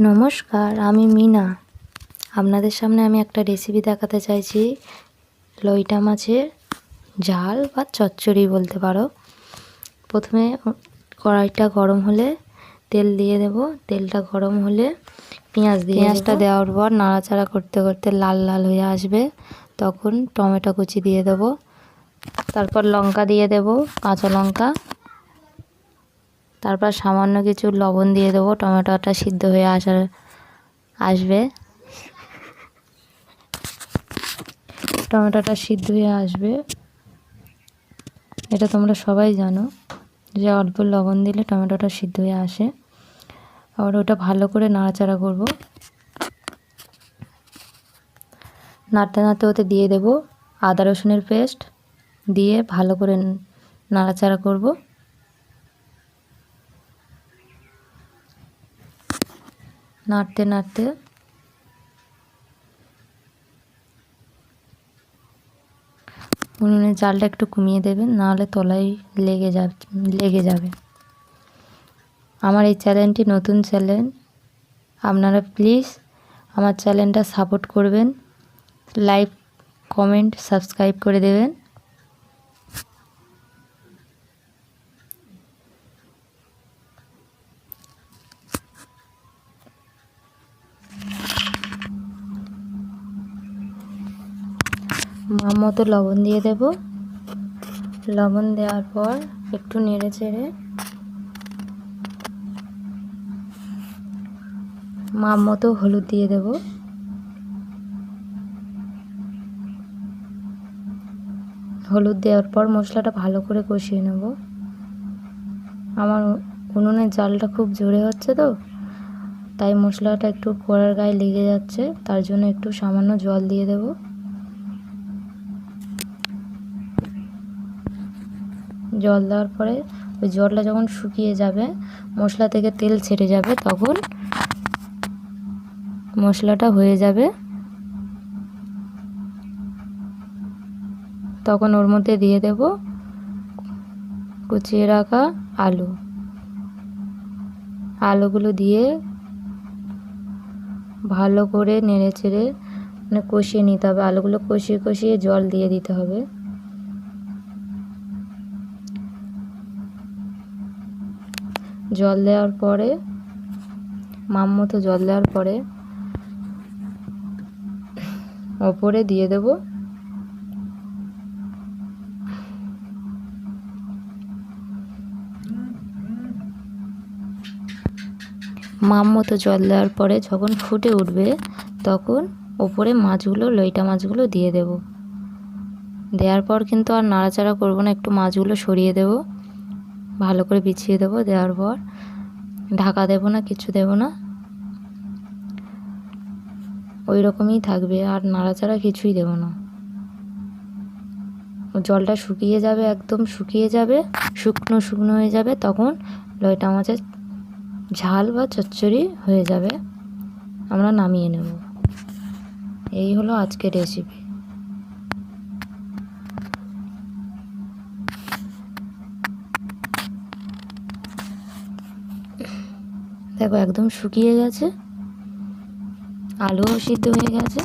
নমস্কার, আমি মিনা। আপনাদের সামনে আমি একটা রেসিপি দেখাতে চাইছি। লইটা মাছের ঝাল বা চচ্চড়ি বলতে পারো। প্রথমে কড়াইটা গরম হলে তেল দিয়ে দেব। তেলটা গরম হলে পেঁয়াজটা দেওয়ার পর নাড়াচাড়া করতে করতে লাল লাল হয়ে আসবে, তখন টমেটো কুচি দিয়ে দেব। তারপর লঙ্কা দিয়ে দেব, কাঁচা লঙ্কা। তারপর সামান্য কিছু লবণ দিয়ে দেবো। টমেটোটা সিদ্ধ হয়ে আসবে। টমেটোটা সিদ্ধ হয়ে আসবে, এটা তোমরা সবাই জানো যে অল্প লবণ দিলে টমেটোটা সিদ্ধ হয়ে আসে। আবার ওটা ভালো করে নাড়াচাড়া করব। নাড়তে নাড়তে ওতে দিয়ে দেব আদা রসুনের পেস্ট, দিয়ে ভালো করে নাড়াচাড়া করব। নাড়তে নাড়তে উনুনের জালটা একটু কমিয়ে দেবেন, নাহলে তলায় লেগে যাবে। আমার এই চ্যানেলটি নতুন চ্যানেল, আপনারা প্লিজ আমার চ্যানেলটা সাপোর্ট করবেন, লাইক কমেন্ট সাবস্ক্রাইব করে দেবেন। মতো লবণ দিয়ে দেব। লবণ দেওয়ার পর একটু নেড়ে চেড়ে মতো হলুদ দিয়ে দেব। হলুদ দেওয়ার পর মশলাটা ভালো করে কষিয়ে নেব। আমার উনুনের জালটা খুব জোরে হচ্ছে তো, তাই মশলাটা একটু কড়ার গায়ে লেগে যাচ্ছে, তার জন্য একটু সামান্য জল দিয়ে দেব। জল দেওয়ার পরে ওই জলটা যখন শুকিয়ে যাবে, মশলা থেকে তেল ছেড়ে যাবে, তখন মশলাটা হয়ে যাবে। তখন ওর মধ্যে দিয়ে দেব কুচিয়ে রাখা আলুগুলো দিয়ে ভালো করে নেড়ে চেড়ে কষিয়ে নিতে হবে। আলুগুলো কষিয়ে কষিয়ে জল দিয়ে দিতে হবে। জল দেওয়ার পরে মতো জল দেওয়ার পরে ওপরে দিয়ে দেব মতো জল দেওয়ার পরে যখন ফুটে উঠবে, তখন ওপরে লইটা মাছগুলো দিয়ে দেব। দেওয়ার পর কিন্তু আর নাড়াচাড়া করব না, একটু মাছগুলো সরিয়ে দেব, ভালো করে বিছিয়ে দেব। দেওয়ার পর ঢাকা দেব না, কিছু দেব না, ওই রকমই থাকবে, আর নাড়াচাড়া কিছুই দেব না। জলটা শুকিয়ে যাবে, একদম শুকিয়ে যাবে, শুকনো শুকনো হয়ে যাবে, তখন লইটা মাছের ঝাল বা চচ্চড়ি হয়ে যাবে। আমরা নামিয়ে নেব। এই হলো আজকের রেসিপি। দেখো একদম শুকিয়ে গেছে, আলুও সিদ্ধ হয়ে গেছে।